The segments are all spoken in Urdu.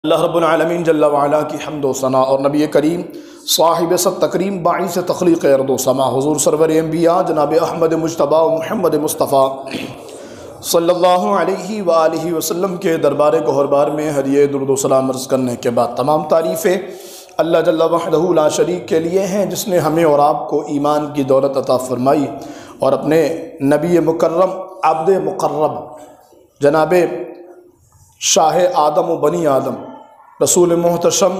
اللہ رب العالمین جل وعلا کی حمد و ثنا اور نبی کریم صاحب ست تکریم باعث تخلیق ارض و سما حضور سرور انبیاء جناب احمد مجتبی و محمد مصطفیٰ صلی اللہ علیہ وآلہ وسلم کے دربار گہربار میں ہدیہ درود و سلام عرض کرنے کے بعد تمام تعریفیں اللہ جل وحدہ لا شریک کے لیے ہیں، جس نے ہمیں اور آپ کو ایمان کی دولت عطا فرمائی اور اپنے نبی مکرم عبد مقرب جناب شاہ آدم و بنی آدم رسول محتشم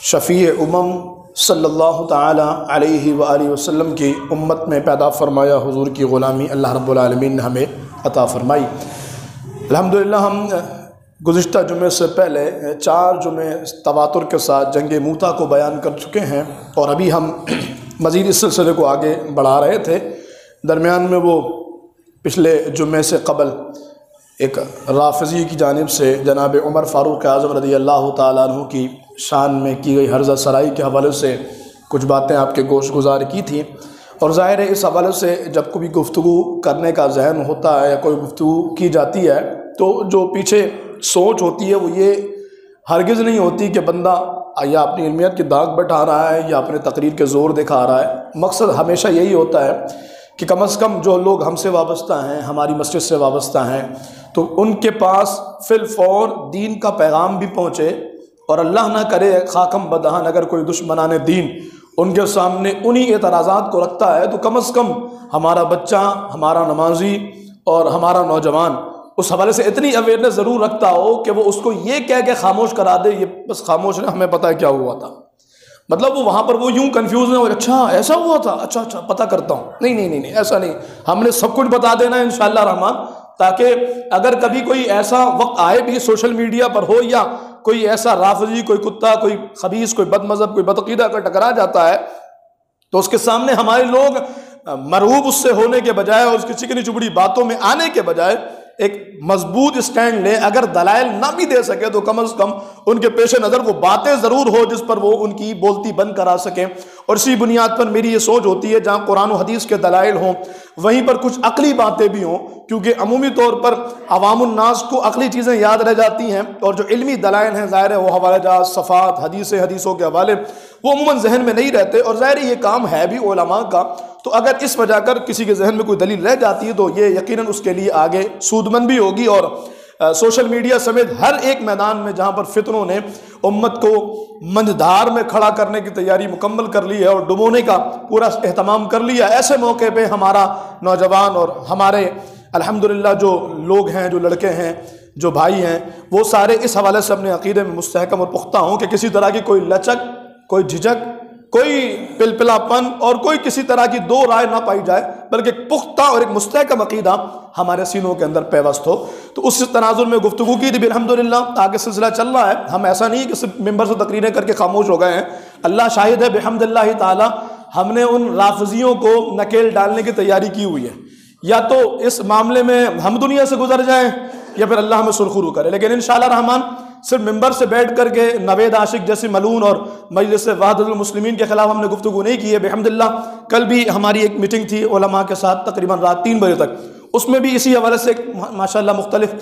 شفیع امم صلی اللہ تعالی علیہ وآلہ وسلم کی امت میں پیدا فرمایا۔ حضور کی غلامی اللہ رب العالمین نے ہمیں عطا فرمائی۔ الحمدللہ ہم گزشتہ جمعے سے پہلے 4 جمعے تواتر کے ساتھ جنگ موتا کو بیان کر چکے ہیں، اور ابھی ہم مزید اس سلسلے کو آگے بڑھا رہے تھے۔ درمیان میں وہ پچھلے جمعے سے قبل ایک رافضی کی جانب سے جناب عمر فاروق اعظم رضی اللہ تعالیٰ عنہ کی شان میں کی گئی حرزہ سرائی کے حوالے سے کچھ باتیں آپ کے گوش گزار کی تھیں، اور ظاہر ہے اس حوالے سے جب کوئی گفتگو کرنے کا ذہن ہوتا ہے یا کوئی گفتگو کی جاتی ہے تو جو پیچھے سوچ ہوتی ہے وہ یہ ہرگز نہیں ہوتی کہ بندہ یا اپنی علمیت کی داغ بٹھا رہا ہے یا اپنے تقریر کے زور دکھا رہا ہے۔ مقصد ہمیشہ یہی ہوتا ہے کہ کم از کم جو لوگ ہم سے وابستہ ہیں، ہماری مسجد سے وابستہ ہیں، تو ان کے پاس فی الفور دین کا پیغام بھی پہنچے، اور اللہ نہ کرے خاکم بدہن اگر کوئی دشمنان دین ان کے سامنے انہی اعتراضات کو رکھتا ہے تو کم از کم ہمارا بچہ، ہمارا نمازی اور ہمارا نوجوان اس حوالے سے اتنی اویئرنیس ضرور رکھتا ہو کہ وہ اس کو یہ کہہ کے خاموش کرا دے، یہ بس خاموش ہے، ہمیں پتہ ہے کیا ہوا تھا۔ مطلب وہ وہاں پر وہ یوں کنفیوز ہے، اچھا ایسا ہوا تھا، اچھا پتہ کرتا ہوں، نہیں ایسا نہیں، ہم نے سب کچھ بتا دینا ہے انشاءاللہ رحمان، تاکہ اگر کبھی کوئی ایسا وقت آئے بھی سوشل میڈیا پر ہو یا کوئی ایسا رافضی، کوئی کتا، کوئی خبیث، کوئی بد مذہب، کوئی بدعقیدہ کا ٹکرا جاتا ہے تو اس کے سامنے ہمارے لوگ مرعوب اس سے ہونے کے بجائے اور اس کی چکنی چپڑی باتوں میں آنے کے بجائے ایک مضبوط اسٹینڈ لیں۔ اگر دلائل نہ بھی دے سکے تو کم از کم ان کے پیش نظر وہ باتیں ضرور ہو جس پر وہ ان کی بولتی بند کرا سکیں، اور اسی بنیاد پر میری یہ سوچ ہوتی ہے جہاں قرآن و حدیث کے دلائل ہوں وہیں پر کچھ عقلی باتیں بھی ہوں، کیونکہ عمومی طور پر عوام الناس کو عقلی چیزیں یاد رہ جاتی ہیں، اور جو علمی دلائل ہیں ظاہر ہے وہ حوالہ جات، صفات، حدیثوں کے حوالے وہ عموماً ذہن میں نہیں رہتے، اور ظاہر یہ کام ہے بھی علماء کا، تو اگر اس وجہ کر کسی کے ذہن میں کوئی دلیل رہ جاتی ہے تو یہ یقیناً اس کے لیے آگے سود مند بھی ہوگی، اور سوشل میڈیا سمیت ہر ایک میدان میں جہاں پر فتنوں نے امت کو مندھار میں کھڑا کرنے کی تیاری مکمل کر لی ہے اور ڈبونے کا پورا اہتمام کر لیا، ایسے موقع پہ ہمارا نوجوان اور ہمارے الحمدللہ جو لوگ ہیں، جو لڑکے ہیں، جو بھائی ہیں، وہ سارے اس حوالے سے اپنے عقیدے میں مستحکم اور پختہ ہوں کہ کسی طرح کی کوئی لچک، کوئی جھجک، کوئی پلپلا پن اور کوئی کسی طرح کی دو رائے نہ پائی جائے، بلکہ پختہ اور ایک مستحکم عقیدہ ہمارے سینوں کے اندر پیوست ہو۔ تو اس تناظر میں گفتگو کی تھی، الحمدللہ آگے سلسلہ چل رہا ہے، ہم ایسا نہیں کہ صرف ممبر سے تقریریں کر کے خاموش ہو گئے ہیں، اللہ شاہد ہے بحمد اللہ تعالی ہم نے ان رافضیوں کو نکیل ڈالنے کی تیاری کی ہوئی ہے، یا تو اس معاملے میں ہم دنیا سے گزر جائیں یا پھر اللہ ہمیں سرخرو کرے، لیکن انشاءاللہ رحمان صرف ممبر سے بیٹھ کر کے نوید عاشق جیسی ملعون اور مجلس وحدت المسلمین کے خلاف ہم نے گفتگو نہیں کی ہے۔ بحمداللہ کل بھی ہماری ایک میٹنگ تھی علماء کے ساتھ تقریباً رات 3 بجے تک، اس میں بھی اسی حوالے سے ماشاءاللہ مختلف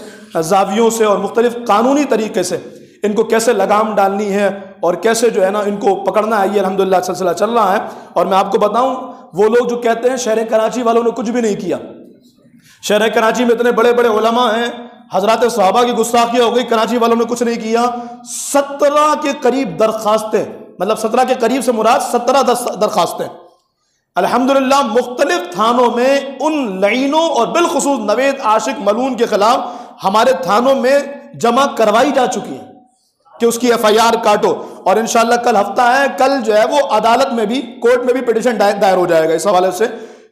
زاویوں سے اور مختلف قانونی طریقے سے ان کو کیسے لگام ڈالنی ہے اور کیسے جو ہے نا ان کو پکڑنا ہے، یہ الحمدللہ سلسلہ چل رہا ہے۔ اور میں آپ کو بتاؤں وہ لوگ جو کہتے ہیں شہر کراچی والوں نے کچھ بھی نہیں کیا، شہر کراچی میں اتنے بڑے بڑے علماء ہیں، حضرات صحابہ کی گستاخی ہو گئی، کراچی والوں نے کچھ نہیں کیا۔ 17 کے قریب درخواستیں، مطلب 17 کے قریب سے مراد 17 درخواستیں الحمدللہ مختلف تھانوں میں ان لعینوں اور بالخصوص نوید عاشق ملعون کے خلاف ہمارے تھانوں میں جمع کروائی جا چکی ہیں کہ اس کی FIR کاٹو، اور انشاءاللہ کل ہفتہ ہے، کل جو ہے وہ عدالت میں بھی، کورٹ میں بھی پٹیشن دائر ہو جائے گا اس حوالے سے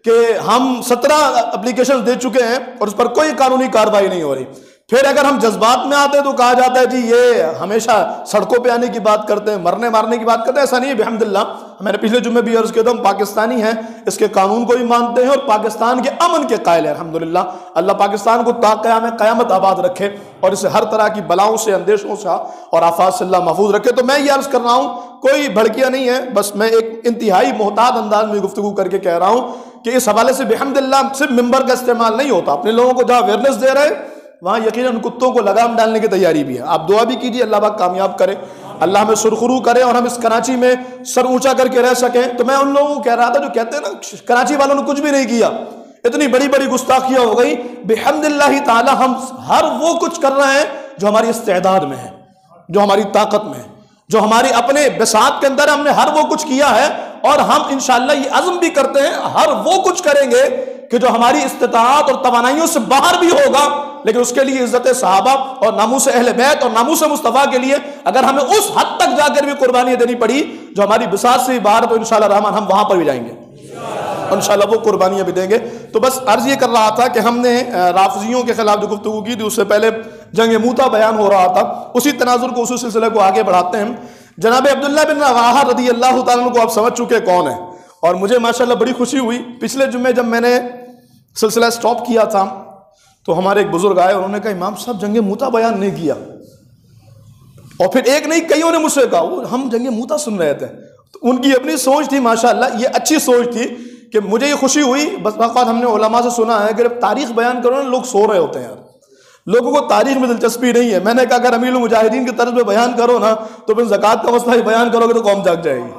کہ ہم 17 اپلیکیشن دے چکے ہیں اور اس پر کوئی قانونی کارروائی نہیں ہو رہی۔ پھر اگر ہم جذبات میں آتے ہیں تو کہا جاتا ہے جی یہ ہمیشہ سڑکوں پہ آنے کی بات کرتے ہیں، مرنے مارنے کی بات کرتے ہیں، ایسا نہیں ہے۔ بحمداللہ میں نے پچھلے جمعے بھی عرض کیا تھا، ہم پاکستانی ہیں، اس کے قانون کو بھی مانتے ہیں اور پاکستان کے امن کے قائل ہیں الحمدللہ۔ اللہ پاکستان کو تا قیامت آباد رکھے اور اسے ہر طرح کی بلاؤں سے، اندیشوں سے اور آفات سے اللہ محفوظ رکھے۔ تو میں یہ عرض کر رہا ہوں، کوئی بھڑکیا نہیں ہے، بس میں ایک انتہائی محتاط انداز میں گفتگو کر کے کہہ رہا ہوں کہ اس حوالے سے بحمداللہ صرف ممبر کا استعمال نہیں ہوتا، اپنے لوگوں کو جہاں اویئرنیس دے رہے وہاں یقیناً کتوں کو لگام ڈالنے کی تیاری بھی ہے. آپ دعا بھی کیجیے اللہ پاک کامیاب کرے, اللہ ہمیں سرخرو کرے اور ہم اس کراچی میں سر اونچا کر کے رہ سکیں. تو میں ان لوگوں کو کہہ رہا تھا جو کہتے ہیں نا کراچی والوں نے کچھ بھی نہیں کیا, اتنی بڑی بڑی گستاخیاں ہو گئی. بحمد اللہ تعالی ہم ہر وہ کچھ کر رہے ہیں جو ہماری استعداد میں ہے, جو ہماری طاقت میں ہے, جو ہماری اپنے بساط کے اندر ہم نے ہر وہ کچھ کیا ہے. اور ہم انشاءاللہ یہ عزم بھی کرتے ہیں ہر وہ کچھ کریں گے کہ جو ہماری استطاعت اور توانائیوں سے باہر بھی ہوگا, لیکن اس کے لیے عزت صحابہ اور ناموس اہل بیت اور ناموس مصطفیٰ کے لیے اگر ہمیں اس حد تک جا کر بھی قربانیاں دینی پڑی جو ہماری بساط سے باہر, تو انشاءاللہ رحمان ہم وہاں پر بھی جائیں گے, انشاءاللہ وہ قربانیاں بھی دیں گے. تو بس عرض یہ کر رہا تھا کہ ہم نے رافضیوں کے خلاف جو گفتگو کی تھی اس سے پہلے جنگ موتا بیان ہو رہا تھا, اسی تناظر کو اسی سلسلے کو آگے بڑھاتے ہیں. جناب عبداللہ بن رواحہ رضی اللہ تعالیٰ عنہ کو آپ سمجھ چکے کون ہیں, اور مجھے ماشاءاللہ بڑی خوشی ہوئی. پچھلے جمعے جب میں نے سلسلہ سٹاپ کیا تھا تو ہمارے ایک بزرگ آئے, انہوں نے کہا امام صاحب جنگ موتا بیان نہیں کیا. اور پھر ایک نہیں کئیوں نے مجھ سے کہا وہ ہم جنگ موتا سن رہے تھے. تو ان کی اپنی سوچ تھی ماشاءاللہ, یہ اچھی سوچ تھی کہ مجھے یہ خوشی ہوئی. بس وقت ہم نے علماء سے سنا ہے کہ جب تاریخ بیان کرو نا لوگ سو رہے ہوتے ہیں یار, لوگوں کو تاریخ میں دلچسپی نہیں ہے. میں نے کہا اگر امیر المجاہدین کی طرز میں بیان کرو نا تو پھر زکوٰۃ کا مسئلہ ہی بیان کرو گے تو قوم جاگ جائے گی.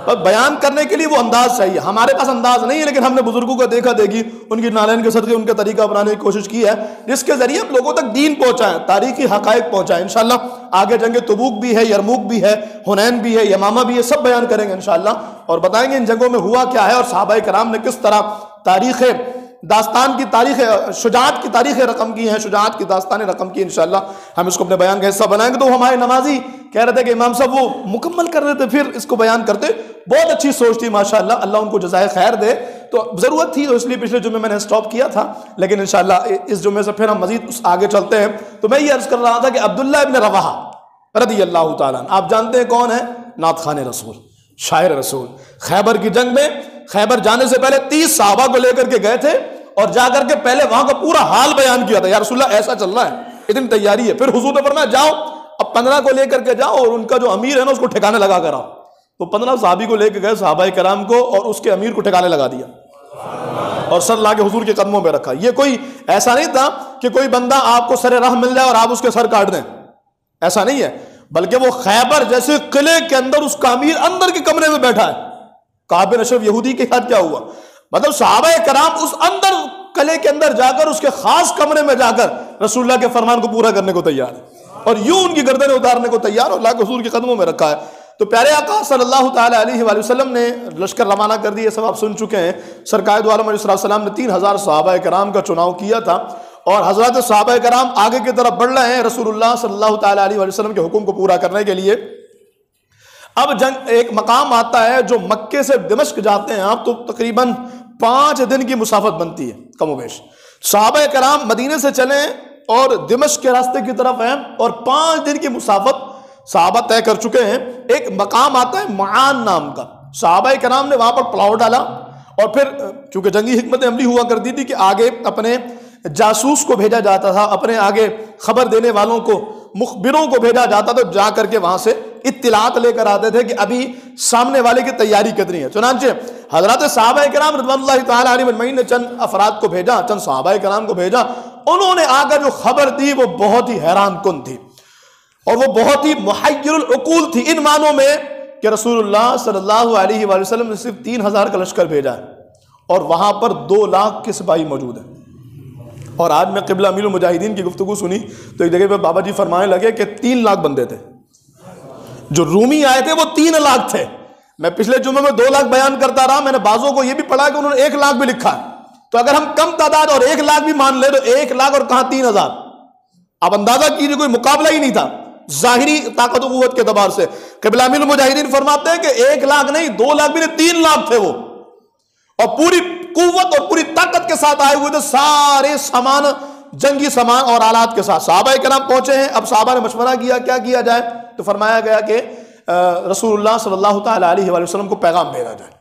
بس بیان کرنے کے لیے وہ انداز چاہیے, ہمارے پاس انداز نہیں ہے, لیکن ہم نے بزرگوں کو دیکھا دیکھی ان کی نالین کے صدقے ان کا طریقہ اپنانے کی کوشش کی ہے جس کے ذریعے ہم لوگوں تک دین پہنچائیں, تاریخی حقائق پہنچائیں. انشاءاللہ آگے جنگ تبوک بھی ہے, یرموک بھی ہے, حنین بھی ہے, یمامہ بھی ہے, سب بیان کریں گے انشاءاللہ, اور بتائیں گے ان جنگوں میں ہوا کیا ہے اور صحابہ کرام نے کس طرح تاریخ داستان کی تاریخ شجاعت کی تاریخ رقم کی ہیں, شجاعت کی داستانیں رقم کی. انشاءاللہ ہم اس کو اپنے بیان کا حصہ بنائیں گے. تو ہمارے نمازی کہہ رہے تھے کہ امام صاحب وہ مکمل کر رہے تھے پھر اس کو بیان کرتے. بہت اچھی سوچ تھی ماشاءاللہ, اللہ ان کو جزائے خیر دے. تو ضرورت تھی تو اس لیے پچھلے جمعے میں نے سٹاپ کیا تھا, لیکن انشاءاللہ اس جمعے سے پھر ہم مزید آگے چلتے ہیں. تو میں یہ عرض کر رہا تھا کہ عبداللہ ابن رواحہ رضی اللہ تعالیٰ عنہ, آپ جانتے ہیں کون ہے, نعت خوان رسول, شاعر رسول. خیبر کی جنگ میں خیبر جانے سے پہلے 30 صحابہ کو لے کر کے گئے تھے اور جا کر کے پہلے وہاں کا پورا حال بیان کیا تھا. یا رسول اللہ ایسا چل رہا ہے, اتنی تیاری ہے. پھر حضور نے فرمایا جاؤ اب 15 کو لے کر کے جاؤ اور ان کا جو امیر ہے نا اس کو ٹھکانے لگا کر آؤ. تو 15 صحابی کو لے کے گئے صحابہ کرام کو, اور اس کے امیر کو ٹھکانے لگا دیا اور سر لا کے حضور کے قدموں پہ رکھا. یہ کوئی ایسا نہیں تھا کہ کوئی بندہ آپ کو سر راہ مل جائے اور آپ اس کے سر کاٹ دیں, ایسا نہیں ہے, بلکہ وہ خیبر جیسے قلعے کے اندر اس کا امیر اندر کے کمرے میں بیٹھا ہے. کعب بن اشرف یہودی کے ساتھ کیا ہوا, مطلب صحابہ کرام اس اندر قلعے کے اندر جا کر اس کے خاص کمرے میں جا کر رسول اللہ کے فرمان کو پورا کرنے کو تیار ہے اور یوں ان کی گردنیں اتارنے کو تیار, اور اللہ کے حضور کے قدموں میں رکھا ہے. تو پیارے آقا صلی اللہ تعالیٰ علیہ وآلہ وسلم نے لشکر روانہ کر دیا, سب آپ سن چکے ہیں. سرکار دو عالم علیہ السلام نے 3000 صحابہ کرام کا چناؤ کیا تھا, اور حضرات صحابہ کرام آگے کی طرف بڑھ رہے ہیں رسول اللہ صلی اللہ تعالیٰ علیہ وآلہ وسلم کے حکم کو پورا کرنے کے لیے. اب جنگ ایک مقام آتا ہے جو مکے سے دمشق جاتے ہیں آپ, تو تقریباً 5 دن کی مسافت بنتی ہے کم و بیش. صحابہ کرام مدینے سے چلیں اور دمشق کے راستے کی طرف ہیں, اور 5 دن کی مسافت صحابہ طے کر چکے ہیں. ایک مقام آتا ہے معان نام کا, صحابہ کرام نے وہاں پر پلاؤ ڈالا, اور پھر چونکہ جنگی حکمت عملی ہوا کرتی تھی کہ آگے اپنے جاسوس کو بھیجا جاتا تھا, اپنے آگے خبر دینے والوں کو, مخبروں کو بھیجا جاتا تھا, جا کر کے وہاں سے اطلاعات لے کر آتے تھے کہ ابھی سامنے والے کی تیاری کتنی ہے. چنانچہ حضرات صحابہ کرام رضوان اللہ تعالیٰ علیہ اجمعین نے چند افراد کو بھیجا, چند صحابہ کرام کو بھیجا. انہوں نے آ کر جو خبر دی وہ بہت ہی حیران کن تھی, اور وہ بہت ہی محیر العقول تھی, ان معنوں میں کہ رسول اللہ صلی اللہ علیہ وآلہ وسلم نے صرف 3000 کا لشکر بھیجا ہے, اور وہاں پر 2 لاکھ کے سپاہی موجود ہیں. اور آج میں قبلہ امیر المجاہدین کی گفتگو سنی تو ایک جگہ پہ بابا جی فرمانے لگے کہ 3 لاکھ بندے تھے, جو رومی آئے تھے وہ 3 لاکھ تھے. میں پچھلے جمعے میں 2 لاکھ بیان کرتا رہا, میں نے بعضوں کو یہ بھی پڑھا کہ انہوں نے 1 لاکھ بھی لکھا ہے. تو اگر ہم کم تعداد اور 1 لاکھ بھی مان لیں تو 1 لاکھ اور کہاں 3000, آپ اندازہ کیجیے کوئی مقابلہ ہی نہیں تھا ظاہری طاقت و قوت کے اعتبار سے. قبلہ امیر المجاہدین فرماتے ہیں کہ 1 لاکھ نہیں 2 لاکھ بھی نہیں 3 لاکھ تھے وہ, اور پوری قوت اور پوری طاقت کے ساتھ آئے ہوئے تھے, سارے سامان جنگی سامان اور آلات کے ساتھ. صحابہ کرام پہنچے ہیں, اب صحابہ نے مشورہ کیا کیا کیا جائے, تو فرمایا گیا کہ رسول اللہ صلی اللہ تعالیٰ علیہ وآلہ وسلم کو پیغام بھیجا جائے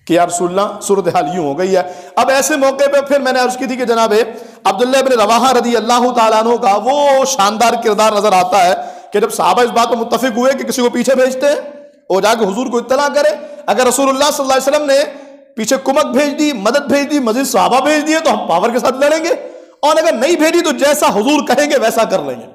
کہ یا رسول اللہ صورتحال یوں ہو گئی ہے. اب ایسے موقع پہ پھر میں نے عرض کی تھی کہ جناب عبداللہ ابن رواحہ رضی اللہ تعالیٰ عنہ کا وہ شاندار کردار نظر آتا ہے کہ جب صحابہ اس بات پر متفق ہوئے کہ کسی کو پیچھے بھیجتے ہیں وہ جا کے حضور کو اطلاع کرے, اگر رسول اللہ صلی اللہ علیہ وسلم نے پیچھے کمک بھیج دی, مدد بھیج دی, مزید صحابہ بھیج دیے تو ہم پاور کے ساتھ لڑیں گے, اور اگر نہیں بھیجی تو جیسا حضور کہیں گے ویسا کر لیں گے.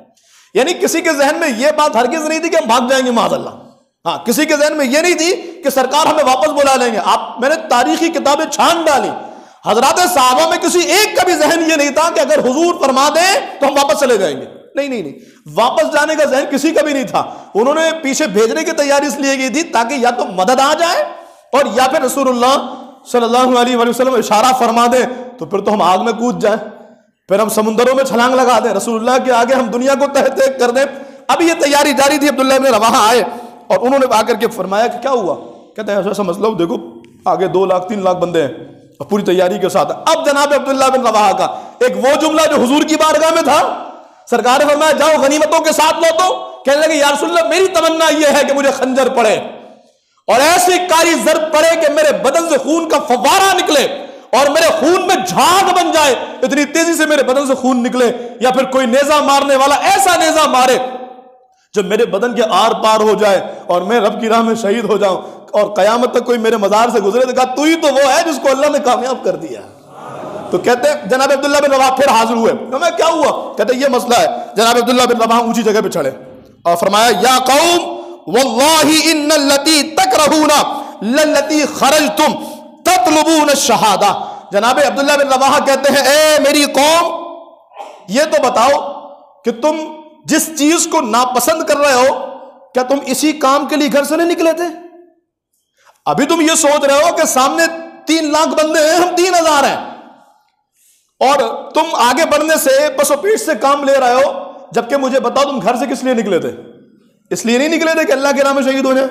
یعنی کسی کے ذہن میں یہ بات ہرگز نہیں تھی کہ ہم بھاگ جائیں گے معاذ اللہ. ہاں کسی کے ذہن میں یہ نہیں تھی کہ سرکار ہمیں واپس بلا لیں گے. میں نے تاریخی کتابیں چھان ڈالی, حضرات صحابہ میں کسی ایک کا بھی ذہن یہ نہیں تھا کہ اگر حضور فرما دیں تو ہم واپس چلے جائیں گے. نہیں, واپس جانے کا ذہن کسی کا بھی نہیں تھا. انہوں نے پیچھے بھیجنے کی تیاری اس لیے کی تھی تاکہ یا تو مدد آ جائے اور یا پھر رسول اللہ صلی اللہ علیہ وآلہ وسلم اشارہ فرما دیں تو پھر تو ہم آگ میں کود جائیں, پھر ہم سمندروں میں چھلانگ لگا دیں, رسول اللہ کے آگے ہم دنیا کو تہ تہ کر دیں. اب یہ تیاری جاری تھی. عبداللہ بن رواحہ آئے اور انہوں نے آ کر کے فرمایا کہ کیا ہوا؟ کہتے ہیں ایسا مسئلہ ہو, دیکھو آگے 2 لاکھ 3 لاکھ بندے ہیں اور پوری تیاری کے ساتھ. اب جناب عبداللہ بن رواحہ کا ایک وہ جملہ جو حضور کی بارگاہ میں تھا, سرکار نے فرمایا جاؤ غنیمتوں کے ساتھ لوٹو. کہنے لگے یا رسول اللہ میری تمنا یہ ہے کہ مجھے خنجر پڑے اور ایسی کاری ضرب پڑے کہ میرے بدن سے خون کا فوارہ نکلے اور میرے خون میں جھاگ بن جائے, اتنی تیزی سے میرے بدن سے خون نکلے, یا پھر کوئی نیزہ مارنے والا ایسا نیزہ مارے جو میرے بدن کے آر پار ہو جائے اور میں رب کی راہ میں شہید ہو جاؤں اور قیامت تک کوئی میرے مزار سے گزرے تو کہا تو ہی تو وہ ہے جس کو اللہ نے کامیاب کر دیا. تو کہتے ہیں جناب عبداللہ بن رواحہ پھر حاضر ہوئے. میں کیا ہوا؟ کہتے ہیں یہ مسئلہ ہے. جناب عبداللہ بن رواحہ اونچی جگہ پہ چڑھے اور فرمایا یا قوم واللہ ان اللتی تکرہون للتی خرجتم تطلبون الشہادہ. جناب عبداللہ بن رواحہ کہتے ہیں اے میری قوم, یہ تو بتاؤ کہ تم جس چیز کو ناپسند کر رہے ہو کیا تم اسی کام کے لیے گھر سے نہیں نکلے تھے؟ ابھی تم یہ سوچ رہے ہو کہ سامنے 3 لاکھ بندے ہیں, ہم 3000 ہیں, اور تم آگے بڑھنے سے پس و پیش سے کام لے رہے ہو, جبکہ مجھے بتاؤ تم گھر سے کس لیے نکلے تھے؟ اس لیے نہیں نکلے تھے کہ اللہ کے راہ میں شہید ہو جائیں؟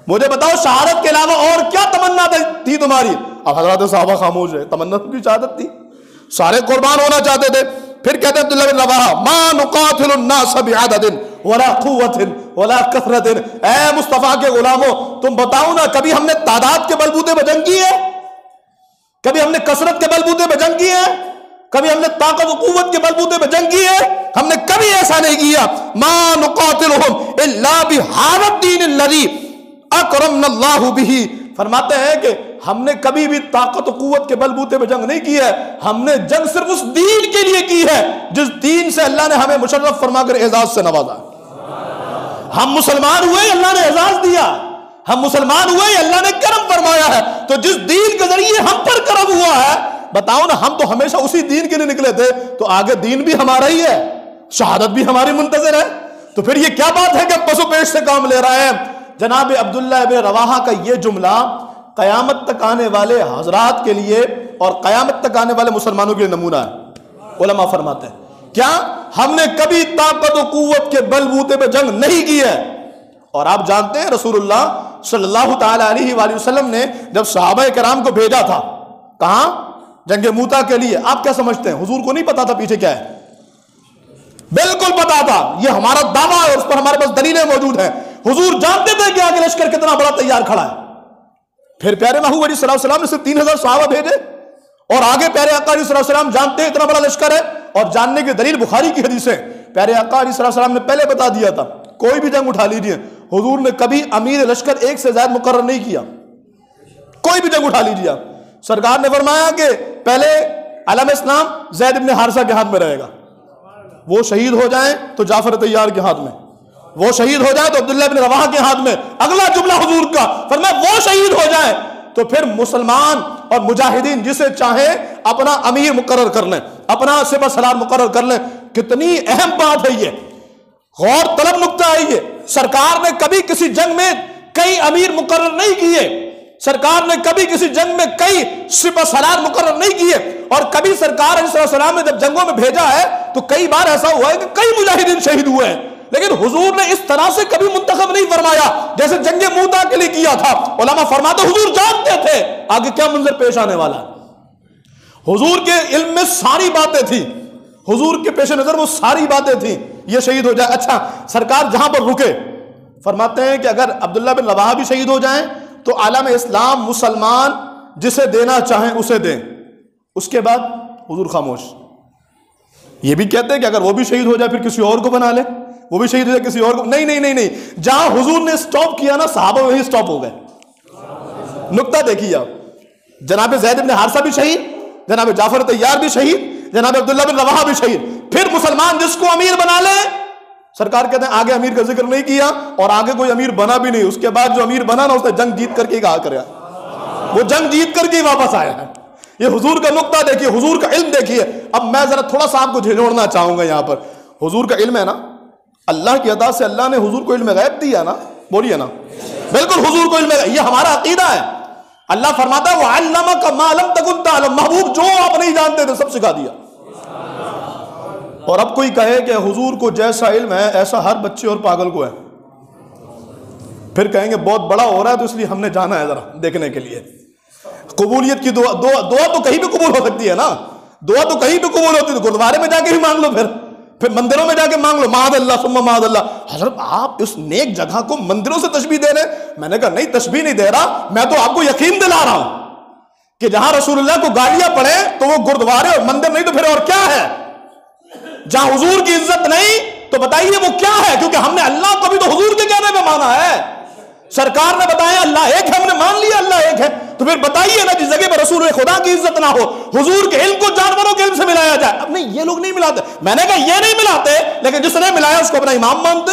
مجھے بتاؤ شہادت کے علاوہ اور کیا تمنا تھی تمہاری؟ اب حضرات صحابہ خاموش ہے. تمنا کی شہادت تھی, سارے قربان ہونا چاہتے تھے. پھر کہتے ہیں عبداللہ بن رواحہ ما نقاتل الناس بعدد ولا قوت ولا کثرت. اے مصطفیٰ کے غلاموں تم بتاؤ نا, کبھی ہم نے تعداد کے بلبوتے پہ جنگ کی ہے؟ کبھی ہم نے کثرت کے بلبوتے پہ جنگ کی ہے؟ کبھی ہم نے طاقت و قوت کے بلبوتے پہ جنگ کی ہے؟ ہم نے کبھی ایسا نہیں کیا. ما نقاتلهم الا بهذا الدين الذي اکرمنا اللہ بہ. فرماتے ہیں کہ ہم نے کبھی بھی طاقت و قوت کے بلبوتے پہ جنگ نہیں کی ہے, ہم نے جنگ صرف اس دین کے لیے کی ہے جس دین سے اللہ نے ہمیں مشرف فرما کر اعزاز سے نوازا. ہم مسلمان ہوئے اللہ نے اعزاز دیا, ہم مسلمان ہوئے اللہ نے کرم فرمایا ہے. تو جس دین کے ذریعے ہم پر کرم ہوا ہے, بتاؤ نا ہم تو ہمیشہ اسی دین کے لیے نکلے تھے, تو آگے دین بھی ہمارا ہی ہے, شہادت بھی ہماری منتظر ہے. تو پھر یہ کیا بات ہے کہ پس و پیش سے کام لے رہے ہیں؟ جناب عبداللہ بن رواحہ کا یہ جملہ قیامت تک آنے والے حضرات کے لیے اور قیامت تک آنے والے مسلمانوں کے لیے نمونہ ہے. علماء فرماتے ہیں کیا ہم نے کبھی طاقت و قوت کے بلبوتے پہ جنگ نہیں کی ہے. اور آپ جانتے ہیں رسول اللہ صلی اللہ تعالی علیہ وآلہ وسلم نے جب صحابہ کرام کو بھیجا تھا کہاں؟ جنگ موتا کے لیے. آپ کیا سمجھتے ہیں حضور کو نہیں پتا تھا پیچھے کیا ہے؟ بالکل پتا تھا. یہ ہمارا دعویٰ ہے اور اس پر ہمارے پاس دلیلیں موجود ہیں. حضور جانتے تھے کہ آگے لشکر کتنا بڑا تیار کھڑا ہے. پھر پیارے محبوب علیہ السلام نے صرف 3000 صحابہ بھیجے اور آگے پیارے آقا علیہ السلام جانتے ہیں اتنا بڑا لشکر ہے. اور جاننے کی دلیل بخاری کی حدیث ہے. پیارے آقا علیہ السلام نے پہلے بتا دیا تھا کوئی بھی جنگ اٹھا لیجیے, حضور نے کبھی امیر لشکر 1 سے زائد مقرر نہیں کیا. کوئی بھی جنگ اٹھا لیجیے آپ, سرکار نے فرمایا کہ پہلے علم اسلام زید بن حارثہ کے ہاتھ میں رہے گا, وہ شہید ہو جائیں تو جعفر طیار کے ہاتھ میں, وہ شہید ہو جائے تو عبداللہ بن رواحہ کے ہاتھ میں. اگلا جملہ حضور کا فرمایا وہ شہید ہو جائے تو پھر مسلمان اور مجاہدین جسے چاہیں اپنا امیر مقرر کر لیں, اپنا سپہ سالار مقرر کر لیں. کتنی اہم بات ہے یہ, غور طلب نکتہ ہے یہ. سرکار نے کبھی کسی جنگ میں کئی امیر مقرر نہیں کیے, سرکار نے کبھی کسی جنگ میں کئی سپہ سالار مقرر نہیں کیے, اور کبھی سرکار علیہ السلام نے جب جنگوں میں بھیجا ہے تو کئی بار ایسا ہوا ہے کہ کئی مجاہدین شہید ہوئے ہیں, لیکن حضور نے اس طرح سے کبھی منتخب نہیں فرمایا جیسے جنگ موتا کے لیے کیا تھا. علماء فرماتے حضور جانتے تھے آگے کیا منظر پیش آنے والا ہے. حضور کے علم میں ساری باتیں تھیں, حضور کے پیش نظر وہ ساری باتیں تھیں, یہ شہید ہو جائے. اچھا سرکار جہاں پر رکے فرماتے ہیں کہ اگر عبداللہ بن رواحہ بھی شہید ہو جائیں تو عالم اسلام مسلمان جسے دینا چاہیں اسے دیں. اس کے بعد حضور خاموش. یہ بھی کہتے ہیں کہ اگر وہ بھی شہید ہو جائے پھر کسی اور کو بنا لے, وہ بھی شہید ہو جائے کسی اور کو. نہیں نہیں نہیں نہیں, جہاں حضور نے سٹاپ کیا نا صحابہ وہیں سٹاپ ہو گئے. نکتہ دیکھیے آپ, جناب زید بن حارثہ بھی شہید, جناب جعفر طیار بھی شہید, جناب عبداللہ بن رواحہ بھی شہید. پھر مسلمان جس کو امیر بنا لے, سرکار کہتے ہیں آگے امیر کا ذکر نہیں کیا اور آگے کوئی امیر بنا بھی نہیں. اس کے بعد جو امیر بنا نا اس نے جنگ جیت کر کے کہا کریا, وہ جنگ جیت کر کے واپس آیا ہے. یہ حضور کا نقطہ دیکھیے, حضور کا علم دیکھیے. اب میں ذرا تھوڑا سا آپ کو جھنجھوڑنا چاہوں گا یہاں پر. حضور کا علم ہے نا, اللہ کی عطا سے اللہ نے حضور کو علم غیب دیا نا, بولیے نا, بالکل حضور کو علم غیب, یہ ہمارا عقیدہ ہے. اللہ فرماتا ہے وَعَلَّمَكَ مَا لَمْ تَكُنْ تَعْلَمْ, محبوب جو آپ نہیں جانتے تھے سب سکھا دیا. اور اب کوئی کہے کہ حضور کو جیسا علم ہے ایسا ہر بچے اور پاگل کو ہے, پھر کہیں گے بہت بڑا ہو رہا ہے تو اس لیے ہم نے جانا ہے ذرا دیکھنے کے لیے. قبولیت کی دعا تو کہیں بھی قبول ہو سکتی ہے نا, دعا تو کہیں بھی قبول ہوتی ہے. گردوارے میں جا کے ہی مانگ لو, پھر مندروں میں جا کے مانگ لو, معاذ اللہ ثم معاذ اللہ. حضرت آپ اس نیک جگہ کو مندروں سے تشبیہ دے رہے. میں نے کہا نہیں, تشبیہ نہیں دے رہا, میں تو آپ کو یقین دلا رہا ہوں کہ جہاں رسول اللہ کو گالیاں پڑے تو وہ گردوارے اور مندر نہیں تو پھر اور کیا ہے. جہاں حضور کی عزت نہیں تو بتائیے وہ کیا ہے, کیونکہ ہم نے اللہ کو بھی تو حضور کے کہنے میں مانا ہے. سرکار نے بتایا اللہ ایک ہے, ہم نے مان لیا اللہ ایک ہے, تو پھر بتائیے نا جس جگہ پر رسول خدا کی عزت نہ ہو, حضور کے علم کو جانوروں کے علم سے ملایا جائے. اب نہیں, یہ لوگ نہیں ملاتے. میں نے کہا یہ نہیں ملاتے, لیکن جس نے ملایا اس کو اپنا امام مانتے,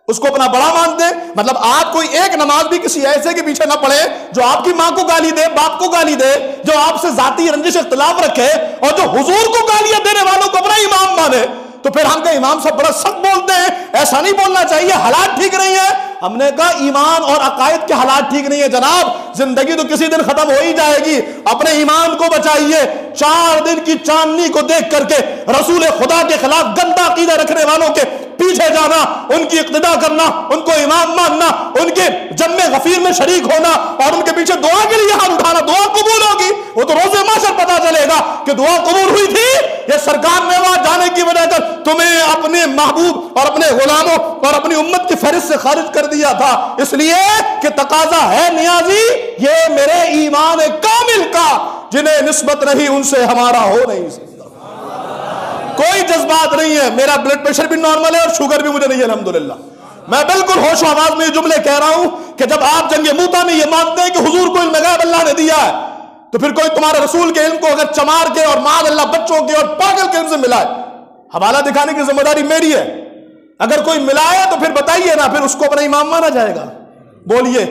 اس کو اپنا بڑا مانتے. مطلب آپ کوئی ایک نماز بھی کسی ایسے کے پیچھے نہ پڑھے جو آپ کی ماں کو گالی دے, باپ کو گالی دے, جو آپ سے ذاتی رنجش اختلاف رکھے, اور جو حضور کو گالیاں دینے والوں کو اپنا امام مانے. تو پھر ہم کا امام صاحب بڑا سخت بولتے ہیں, ایسا نہیں بولنا چاہیے, حالات ٹھیک نہیں ہے. ہم نے کہا ایمان اور عقائد کے حالات ٹھیک نہیں ہے جناب, زندگی تو کسی دن ختم ہو ہی جائے گی. اپنے ایمان کو بچائیے. 4 دن کی چاندنی کو دیکھ کر کے رسول خدا کے خلاف گندا عقیدہ رکھنے والوں کے پیچھے جانا, ان کی اقتدا کرنا, ان کو امام ماننا, ان کے جم غفیر میں شریک ہونا اور ان کے پیچھے دعا کے لیے ہاتھ اٹھانا, دعا قبول ہوگی وہ تو روز محشر پتا چلے گا کہ دعا قبول ہوئی تھی. یہ سرکار نے وہاں جانے کی وجہ کر تمہیں اپنے محبوب اور اپنے غلاموں اور اپنی امت کی فہرست سے خارج کر دیا تھا, اس لیے کہ تقاضا ہے نیازی یہ میرے ایمان کامل کا, جنہیں نسبت نہیں ان سے ہمارا ہو نہیں سکتا. کوئی جذبات نہیں ہے, میرا بلڈ پریشر بھی نارمل ہے اور شوگر بھی مجھے نہیں ہے الحمدللہ. میں بالکل ہوش و آواز میں یہ جملے کہہ رہا ہوں کہ جب آپ جنگ موتا میں یہ مانتے ہیں کہ حضور کو علم غیب اللہ نے دیا ہے, تو پھر کوئی تمہارے رسول کے علم کو اگر چمار کے اور معاذ اللہ بچوں کے اور پاگل کے علم سے ملائے, حوالہ دکھانے کی ذمہ داری میری ہے. اگر کوئی ملائے تو پھر بتائیے نا, پھر اس کو اپنا امام مانا جائے گا. بولیے,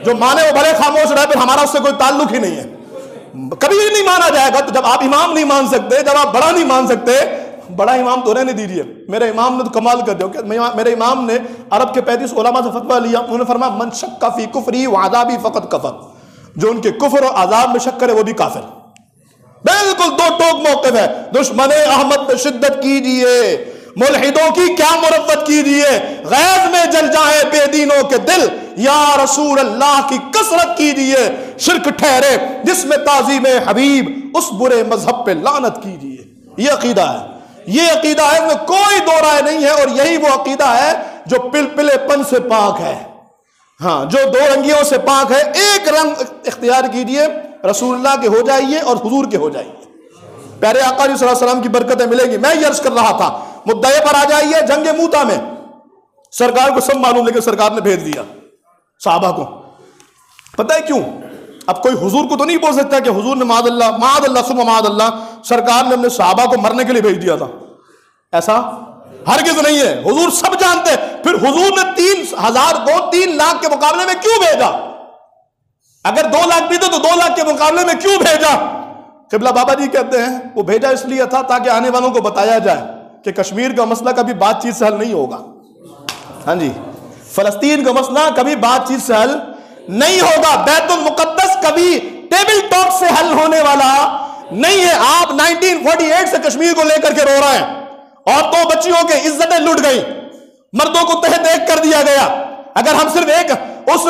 جو مانے وہ بھلے خاموش رہے, پھر ہمارا اس سے کوئی تعلق ہی نہیں ہے, کبھی بھی نہیں مانا جائے گا. تو جب آپ امام نہیں مان سکتے, جب آپ بڑا نہیں مان سکتے, بڑا امام تو رہنے دیجیے. میرے امام نے تو کمال کر دیا. میرے امام نے عرب کے 35 علماء سے فتویٰ لیا, انہوں نے فرمایا من شک فی کفری وعذابی فقط کفر, جو ان کے کفر اور عذاب میں شک کرے وہ بھی کافر. بالکل دو ٹوک موقف ہے. دشمن احمد پہ شدت کیجئے, ملحدوں کی کیا مروت کیجئے, غیظ میں جل جائے بے دینوں کے دل, یا رسول اللہ کی کثرت کیجئے, شرک ٹھہرے جس میں تعظیم حبیب, اس برے مذہب پہ لعنت کیجئے. یہ عقیدہ ہے, یہ عقیدہ ہے, اس میں کوئی دو رائے نہیں ہے. اور یہی وہ عقیدہ ہے جو پلپلے پن سے پاک ہے, ہاں, جو دو رنگیوں سے پاک ہے. ایک رنگ اختیار کیجئے, رسول اللہ کے ہو جائیے اور حضور کے ہو جائیے, پیارے آقا صلی اللہ علیہ وسلم کی برکتیں ملیں گی. میں یہ عرض کر رہا تھا, مدعے پر آ جائیے. جنگ موتا میں سرکار کو سب معلوم, لیکن سرکار نے بھیج دیا صحابہ کو. پتہ ہے کیوں؟ اب کوئی حضور کو تو نہیں بول سکتا کہ حضور نے معاذ اللہ ثم معاذ اللہ سرکار نے اپنے صحابہ کو مرنے کے لیے بھیج دیا تھا. ایسا ہرگز نہیں ہے. حضور سب جانتے ہیں. پھر حضور نے 3,000 کو 3 لاکھ کے مقابلے میں کیوں بھیجا؟ اگر 2 لاکھ بھی تھے تو 2 لاکھ کے مقابلے میں کیوں بھیجا؟ قبلہ بابا جی کہتے ہیں وہ بھیجا اس لیے تھا تاکہ آنے والوں کو بتایا جائے کہ کشمیر کا مسئلہ کبھی بات چیت سے حل نہیں ہوگا. ہاں جی, فلسطین کا مسئلہ کبھی بات چیت سے حل نہیں ہوگا. بیت المقدس کبھی ٹیبل ٹاک سے حل ہونے والا نہیں ہے. آپ 1948 سے کشمیر کو لے کر کے رو رہے ہیں. عورتوں بچیوں کے عزتیں لٹ گئی, مردوں کو تحت ایک کر دیا گیا. اگر ہم صرف ایک اس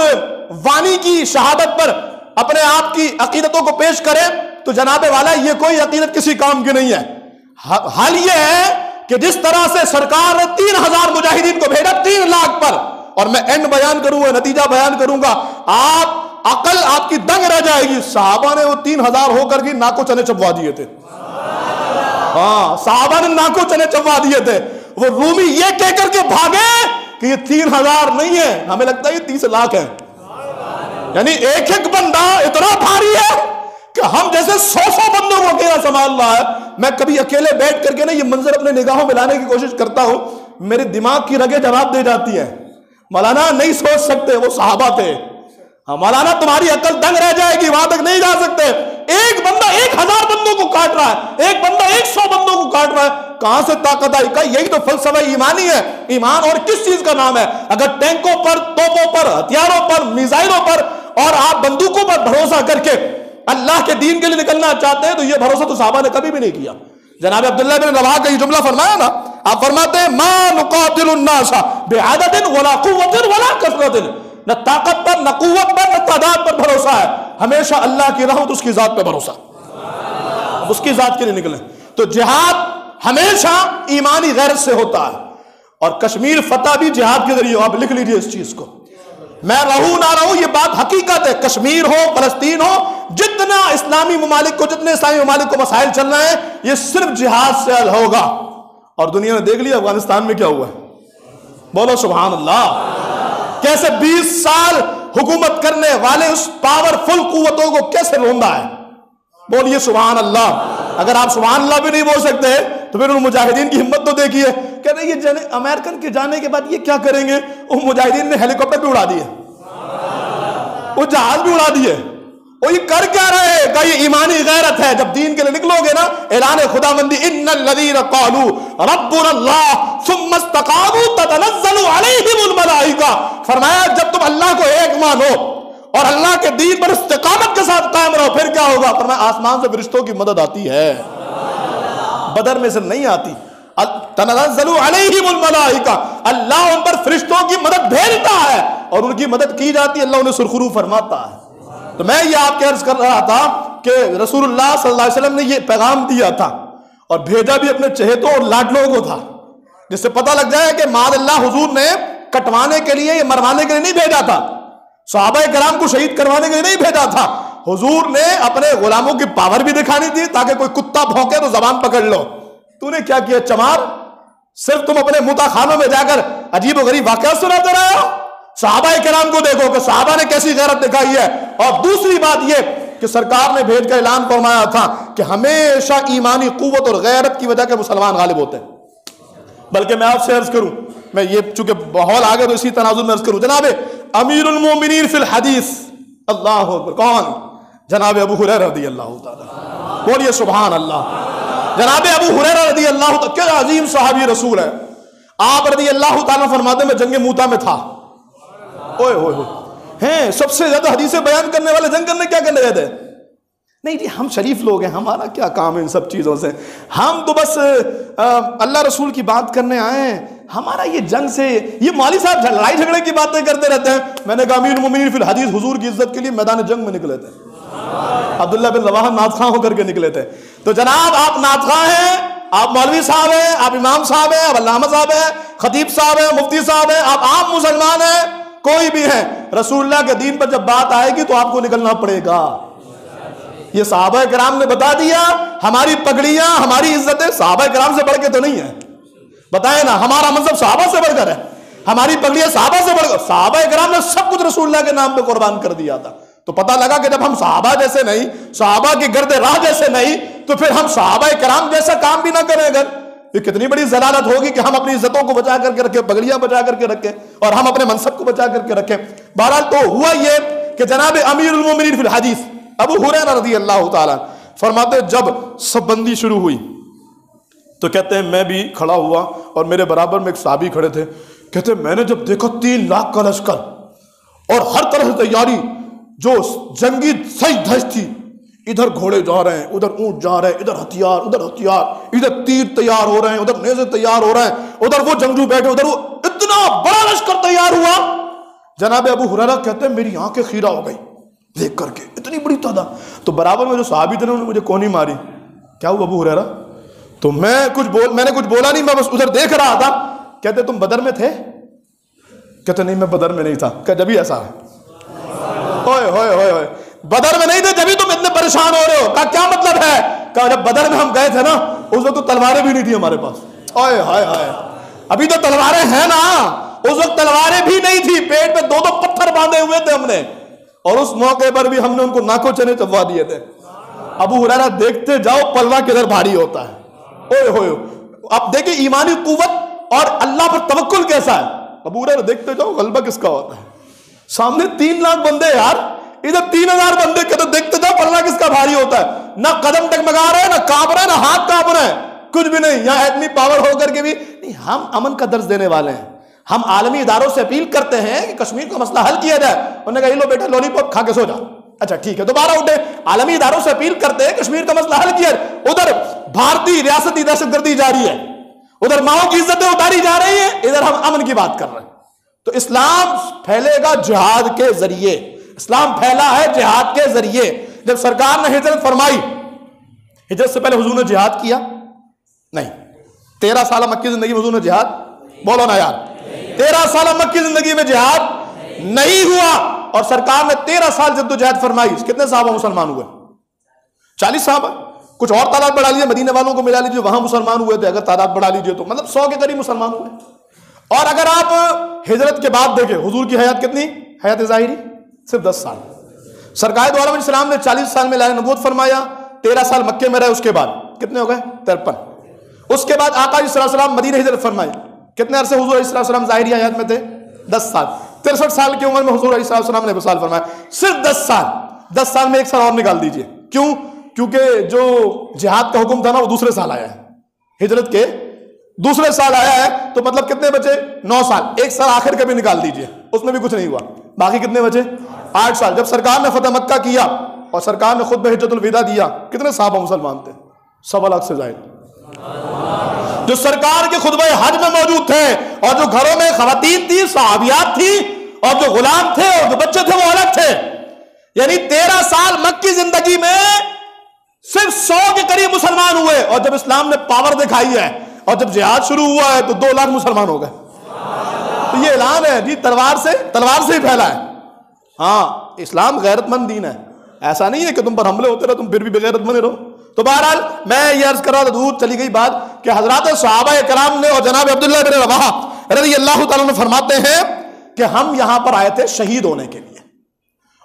وانی کی شہادت پر اپنے آپ کی عقیدتوں کو پیش کریں تو جناب والا یہ کوئی عقیدت کسی کام کی نہیں ہے. حال یہ ہے کہ جس طرح سے سرکار نے 3,000 مجاہدین کو بھیجا 3 لاکھ پر, اور میں اینڈ بیان کروں گا, نتیجہ بیان کروں گا, آپ عقل آپ کی دنگ رہ جائے گی. صحابہ نے وہ 3,000 ہو کر کے ناکو چنے چبوا دیے تھے. ہاں, صحابہ نے ناکو چنے چبوا دیے تھے. وہ رومی یہ کہہ کر کے بھاگے کہ یہ 3,000 نہیں ہے, ہمیں لگتا ہے یہ 30 لاکھ ہے. یعنی ایک ایک بندہ اتنا بھاری ہے کہ ہم جیسے 100 بندوں کو اکیلا سنبھال رہا ہے. میں کبھی اکیلے بیٹھ کر کے نا یہ منظر اپنے نگاہوں میں لانے کی کوشش کرتا ہوں, میرے دماغ کی رگیں جواب دے جاتی ہیں, مولانا نہیں سوچ سکتے, وہ صحابہ تھے. مولانا تمہاری عقل دنگ رہ جائے گی, وہاں تک نہیں جا سکتے. ایک بندہ 1000 بندوں کو کاٹ رہا ہے, ایک بندہ 100 بندوں کو کاٹ رہا ہے, کہاں سے طاقت آئی؟ کہ یہی تو فلسفہ ایمانی ہے. ایمان اور کس چیز کا نام ہے؟ اگر ٹینکوں پر, توپوں پر, ہتھیاروں پر, میزائلوں پر اور آپ بندوقوں پر بھروسہ کر کے اللہ کے دین کے لیے نکلنا چاہتے ہیں تو یہ بھروسہ تو صحابہ نے کبھی بھی نہیں کیا. جناب عبداللہ بن رواحہ کا یہ جملہ فرمایا نا, آپ فرماتے ہیں ما نقاتل الناس بعدد ولا قوت ولا کثرت, نہ طاقت پر, نہ قوت پر, نہ تعداد پر بھروسہ ہے, ہمیشہ اللہ کی رحمت, اس کی ذات پہ بھروسہ, اس کی ذات کے لیے نکلیں. تو جہاد ہمیشہ ایمانی غیرت سے ہوتا ہے, اور کشمیر فتح بھی جہاد کے ذریعے. آپ لکھ لیجئے اس چیز کو, میں رہوں نہ رہوں یہ بات حقیقت ہے. کشمیر ہو, فلسطین ہو, جتنا اسلامی ممالک کو, جتنے اسلامی ممالک کو مسائل چل رہے ہیں, یہ صرف جہاد سے حل ہوگا. اور دنیا نے دیکھ لیا افغانستان میں کیا ہوا ہے, بولو سبحان اللہ. کیسے 20 سال حکومت کرنے والے اس پاورفل قوتوں کو کیسے روندا ہے, بولیے سبحان اللہ. اگر آپ سبحان اللہ بھی نہیں بول سکتے تو پھر ان مجاہدین کی ہمت تو دیکھیے. کہہ رہے یہ امریکن کے جانے کے بعد یہ کیا کریں گے؟ وہ مجاہدین نے ہیلی کاپٹر بھی اڑا دیے, وہ جہاز بھی اڑا دیے. وہ یہ کر کیا رہے ہیں؟ کہ یہ ایمانی غیرت ہے. جب دین کے لیے نکلو گے نا, اعلان خداوندی ان الذین قالوا ربنا اللہ ثم استقاموا تتنزل علیہم الملائکہ. فرمایا جب تم اللہ کو ایک مانو اور اللہ کے دین پر استقامت کے ساتھ قائم رہو, پھر کیا ہوگا؟ فرمایا آسمان سے فرشتوں کی مدد آتی ہے, بدر میں سے نہیں آتی. تنزل علیہم الملائکہ, اللہ ان پر فرشتوں کی مدد بھیجتا ہے اور ان کی مدد کی جاتی ہے, اللہ انہیں سرخرو فرماتا ہے. تو میں یہ آپ کے عرض کر رہا تھا کہ رسول اللہ صلی اللہ علیہ وسلم نے یہ پیغام دیا تھا اور بھیجا بھی اپنے چہتوں اور لاڈلوں کو تھا, جس سے پتہ لگ جائے کہ معاذ اللہ حضور نے کٹوانے کے لیے یا مروانے کے لیے نہیں بھیجا تھا, صحابہ کرام کو شہید کروانے کے لیے نہیں بھیجا تھا. حضور نے اپنے غلاموں کی پاور بھی دکھانی تھی تاکہ کوئی کتا بھونکے تو زبان پکڑ لو. تو نے کیا کیا چمار؟ صرف تم اپنے متا خانوں میں جا کر عجیب و غریب واقعات سناتے رہے ہو. صحابہ کرام کو دیکھو کہ صحابہ نے کیسی غیرت دکھائی ہے. اور دوسری بات یہ کہ سرکار نے بھیج کر اعلان فرمایا تھا کہ ہمیشہ ایمانی قوت اور غیرت کی وجہ کے مسلمان غالب ہوتے ہیں. بلکہ میں آپ سے عرض کروں, میں یہ چونکہ ماحول آگے تو اسی تناظر میں عرض کروں, جناب امیر المومنین فی الحدیث, اللہ اکبر, کون؟ جناب ابو ہریرہ رضی اللہ تعالی, بولیے سبحان اللہ. جناب ابو ہریرہ رضی اللہ تعالی, کیا عظیم صحابی رسول ہے. آپ رضی اللہ تعالی فرماتے میں جنگ موتا میں تھا. اوئے ہوئے ہوئے ہیں, سب سے زیادہ حدیثیں بیان کرنے والے جنگ کرنے کیا کرنے گئے تھے؟ نہیں جی ہم شریف لوگ ہیں, ہمارا کیا کام ہے ان سب چیزوں سے, ہم تو بس اللہ رسول کی بات کرنے آئے ہیں, ہمارا یہ جنگ سے, یہ مولوی صاحب لڑائی جھگڑے کی باتیں کرتے رہتے ہیں. میں نے کہا امیر المومنین فی الحدیث, حضور کی عزت کے لیے میدان جنگ میں نکلے تھے. عبداللہ بن رواحہ نعت خواں ہو کر کے نکلے تھے. تو جناب آپ نعت خواں ہیں, آپ مولوی صاحب ہیں, آپ امام صاحب ہیں, آپ علامہ صاحب ہیں, خطیب صاحب ہیں, مفتی صاحب ہیں, آپ عام مسلمان ہیں, کوئی بھی ہیں, رسول اللہ کے دین پر جب بات آئے گی تو آپ کو نکلنا پڑے گا. یہ صحابہ کرام نے بتا دیا. ہماری پگڑیاں, ہماری عزتیں صحابہ کرام سے بڑھ کے تو نہیں ہیں. بتائیں نا, ہمارا مذہب صحابہ سے بڑھ کر ہے, ہماری پگڑیاں صحابہ سے بڑھ کر. صحابہ کرام نے سب کچھ رسول اللہ کے نام پہ قربان کر دیا تھا. تو پتہ لگا کہ جب ہم صحابہ جیسے نہیں, صحابہ کی گرد راہ جیسے نہیں, تو پھر ہم صحابہ کرام جیسا کام بھی نہ کریں. اگر یہ کتنی بڑی ضلالت ہوگی کہ ہم اپنی عزتوں کو بچا کر کے رکھیں, پگڑیاں بچا کر کے رکھیں, اور ہم اپنے منصب کو بچا کر کے رکھیں. بہرحال تو ہوا یہ کہ جناب امیر المومنین فی الحدیث ابو ہریرہ رضی اللہ تعالیٰ فرماتے جب سب بندی شروع ہوئی تو کہتے ہیں میں بھی کھڑا ہوا اور میرے برابر میں ایک صحابی کھڑے تھے. کہتے ہیں میں نے جب دیکھا 3 لاکھ کا لشکر اور ہر طرح سے تیاری, جو جنگی سج دھج تھی, ادھر گھوڑے جا رہے ہیں, ادھر اونٹ جا رہے ہیں, ادھر ہتھیار, ادھر ہتھیار, ادھر تیر تیار ہو رہے ہیں, ادھر نیزے تیار ہو رہے ہیں, ادھر وہ جنگجو بیٹھے, ادھر وہ, اتنا بڑا لشکر تیار ہوا. جناب ابو ہریرہ کہتے ہیں میری آنکھیں خیرہ ہو گئی دیکھ کر کے, اتنی بڑی تعداد. تو برابر میں جو صحابی تھے انہوں نے مجھے کونی ماری. کیا ہوا ابو ہریرہ؟ تو میں نے کچھ بولا نہیں, میں بس ادھر دیکھ رہا تھا. کہتے تم بدر میں تھے؟ کہتے نہیں میں بدر میں نہیں تھا. کہ جبھی ایسا ہے, ہوئے ہوئے ہوئے ہوئے, بدر میں نہیں تھے جبھی تم اتنے پریشان ہو رہے ہو. کہا کیا مطلب ہے؟ کہا جب بدر میں ہم گئے تھے نا اس وقت تو تلواریں بھی نہیں تھی ہمارے پاس. اوئے ہائے ہائے, ابھی تو تلواریں ہیں نا, اس وقت تلواریں بھی نہیں تھی, پیٹ پہ 2 پتھر باندھے ہوئے تھے ہم نے, اور اس موقع پر بھی ہم نے ان کو ناکو چنے چبوا دیے تھے. ابو ہریرہ دیکھتے جاؤ پلڑا کدھر بھاری ہوتا ہے. اوئے ہوئے اب دیکھیں ایمانی قوت اور اللہ پر توکل کیسا ہے. ابو ہریرہ دیکھتے جاؤ غلبہ کس کا ہوتا ہے. سامنے 3 لاکھ بندے یار, ادھر 3000 بندے کدھر دیکھتے جاؤ پلڑا کس کا بھاری ہوتا ہے. نہ قدم ڈگمگا رہے, نہ کانپ رہے, نہ ہاتھ کانپ رہے ہیں, کچھ بھی نہیں. یہاں ایٹمی پاور ہو کر کے بھی نہیں. ہم امن کا درس دینے والے ہیں. ہم عالمی اداروں سے اپیل کرتے ہیں کہ کشمیر کا مسئلہ حل کیا جائے. انہوں نے کہا یہ لو بیٹا لولی پاپ کھا کے سو جاؤ. اچھا ٹھیک ہے, دوبارہ اٹھے. عالمی اداروں سے اپیل کرتے ہیں کشمیر کا مسئلہ حل کیا جائے. ادھر بھارتی ریاستی دہشت گردی جاری ہے, ادھر ماؤں کی عزتیں اتاری جا رہی ہیں, ادھر ہم امن کی بات کر رہے ہیں. تو اسلام پھیلے گا جہاد کے ذریعے. اسلام پھیلا ہے جہاد کے ذریعے. جب سرکار نے ہجرت فرمائی, ہجرت سے پہلے حضور نے جہاد کیا نہیں. 13 سالہ مکی زندگی میں حضور نے جہاد, بولو نا یار, 13 سالہ مکی زندگی میں جہاد نہیں ہوا. اور سرکار نے 13 سال جدوجہد فرمائی. کتنے صحابہ مسلمان ہوئے؟ 40 صحابہ. کچھ اور تعداد بڑھا لیجیے, مدینے والوں کو ملا لیجیے, وہاں مسلمان ہوئے تھے, اگر تعداد بڑھا لیجیے تو مطلب 100 کے قریب مسلمان ہوئے. اور اگر آپ ہجرت کے بعد دیکھیں, حضور کی حیات کتنی؟ حیات ظاہری صرف 10 سال. سرکار دو عالم السلام نے 40 سال میں اعلان نبوت فرمایا, 13 سال مکے میں رہے. اس کے بعد کتنے ہو گئے؟ 53. اس کے بعد آقا صلی اللہ علیہ وسلم مدینہ ہجرت فرمائے. کتنے عرصے حضور علیہ السلام ظاہری حیات میں تھے؟ 10 سال. 63 سال کی عمر میں حضور علیہ السلام نے وصال فرمایا. صرف 10 سال. 10 سال میں 1 سال اور نکال دیجئے. کیوں؟ کیونکہ جو جہاد کا حکم تھا نا وہ دوسرے سال آیا ہے, ہجرت کے دوسرے سال آیا ہے. تو مطلب کتنے بچے؟ 9 سال. 1 سال آخر کا بھی نکال دیجئے, اس میں بھی کچھ نہیں ہوا. باقی کتنے بچے؟ 8 سال. جب سرکار نے فتح مکہ کیا اور سرکار نے خطبہ حجۃ الوداع دیا, کتنے صحابہ مسلمان تھے؟ 1.25 لاکھ سے زائد. جو سرکار کے خطبہ حج میں موجود تھے, اور جو گھروں میں خواتین تھی, صحابیات تھی, اور جو غلام تھے اور جو بچے تھے وہ الگ تھے. یعنی 13 سال مکی زندگی میں صرف 100 کے قریب مسلمان ہوئے. اور جب اسلام نے پاور دکھائی ہے اور جب جہاد شروع ہوا ہے تو 2 لاکھ مسلمان ہو گئے. تو یہ اعلان ہے جی, تلوار سے ہی پھیلا ہے. ہاں, اسلام غیرت مند دین ہے. ایسا نہیں ہے کہ تم پر حملے ہوتے رہے تم پھر بھی بغیرت مند رہو. تو بہرحال میں یہ عرض کر رہا تھا, دور چلی گئی بات, کہ حضرات صحابہ کرام نے اور جناب عبداللہ بن رواحہ رضی اللہ تعالیٰ عنہ فرماتے ہیں کہ ہم یہاں پر آئے تھے شہید ہونے کے لیے,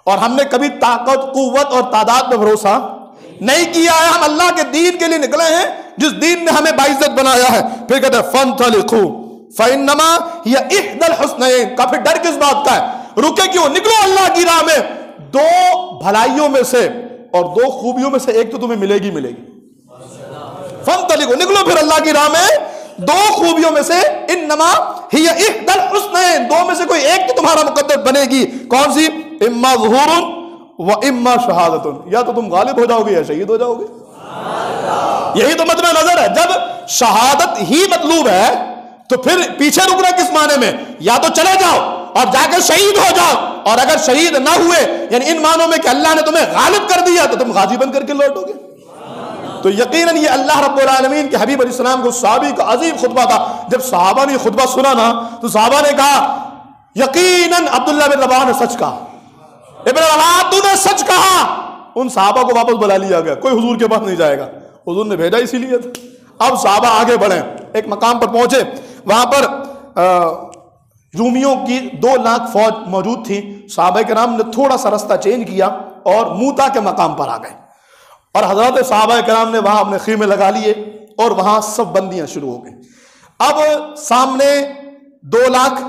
اور ہم نے کبھی طاقت, قوت اور تعداد پہ بھروسہ نہیں کیا ہے. ہم اللہ کے دین کے لیے نکلے ہیں جس دین نے ہمیں باعزت بنایا ہے. پھر کہتے ہیں فانطلقوا فانما ہی احدى الحسنین. کا پھر ڈر کس بات کا ہے؟ رکے کیوں؟ نکلو اللہ کی راہ میں. 2 بھلائیوں میں سے اور 2 خوبیوں میں سے ایک تو تمہیں ملے گی. فانطلقوا, نکلو پھر اللہ کی راہ میں. 2 خوبیوں میں سے انما ہی احدى الحسنین, 2 میں سے کوئی ایک تو تمہارا مقدر بنے گی. کون سی؟ اما ظہور و اما شہادت. یا تو تم غالب ہو جاؤ گے یا شہید ہو جاؤ گے. یہی تو مد نظر ہے. جب شہادت ہی مطلوب ہے تو پھر پیچھے رکنا کس معنی میں؟ یا تو چلے جاؤ اور جا کے شہید ہو جاؤ, اور اگر شہید نہ ہوئے یعنی ان معنوں میں کہ اللہ نے تمہیں غالب کر دیا تو تم غازی بن کر کے لوٹو گے. تو یقیناً یہ اللہ رب العالمین کے حبیب علیہ السلام کو صحابی کا عظیم خطبہ تھا. جب صحابہ نے یہ خطبہ سنا نا تو صحابہ نے کہا یقیناً عبداللہ بن رواحہ نے سچ کہا, ابن رواحہ تو نے سچ کہا. ان صحابہ کو واپس بلا لیا گیا, کوئی حضور کے پاس نہیں جائے گا, حضور نے بھیجا اسی لیے تھا. اب صحابہ آگے بڑھیں, ایک مقام پر پہنچے, وہاں پر رومیوں کی 2 لاکھ فوج موجود تھی. صحابہ کرام نے تھوڑا سا رستہ چینج کیا اور موتا کے مقام پر آ گئے, اور حضرات صحابہ کرام نے وہاں اپنے خیمے لگا لیے اور وہاں سب بندیاں شروع ہو گئی. اب سامنے 2 لاکھ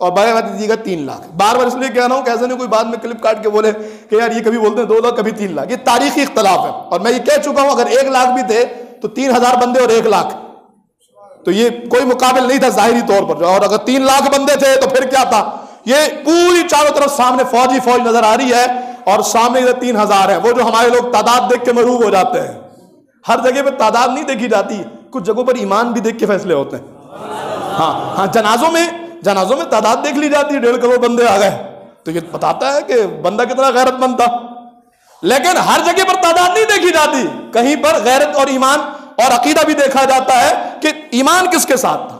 اور بغیر دیجیے گا 3 لاکھ. بار بار اس لیے کہہ رہا ہوں کہ ایسا نہیں کوئی بعد میں کلپ کاٹ کے بولے کہ یار یہ کبھی بولتے ہیں 2 لاکھ کبھی 3 لاکھ. یہ تاریخی اختلاف ہے, اور میں یہ کہہ چکا ہوں اگر 1 لاکھ بھی تھے تو 3000 بندے اور 1 لاکھ تو یہ کوئی مقابل نہیں تھا ظاہری طور پر. اور اگر 3 لاکھ بندے تھے تو پھر کیا تھا؟ یہ پوری چاروں طرف سامنے فوج ہی فوج نظر آ رہی ہے, اور سامنے ادھر 3000 ہیں. وہ جو ہمارے لوگ تعداد دیکھ کے مرعوب ہو جاتے ہیں, ہر جگہ پہ تعداد نہیں دیکھی جاتی, کچھ جگہوں پر ایمان بھی دیکھ کے فیصلے ہوتے ہیں. ہاں جنازوں میں تعداد دیکھ لی جاتی ہے, 1.5 کروڑ بندے آ گئے تو یہ بتاتا ہے کہ بندہ کتنا غیرت مند تھا. لیکن ہر جگہ پر تعداد نہیں دیکھی جاتی, کہیں پر غیرت اور ایمان اور عقیدہ بھی دیکھا جاتا ہے کہ ایمان کس کے ساتھ تھا,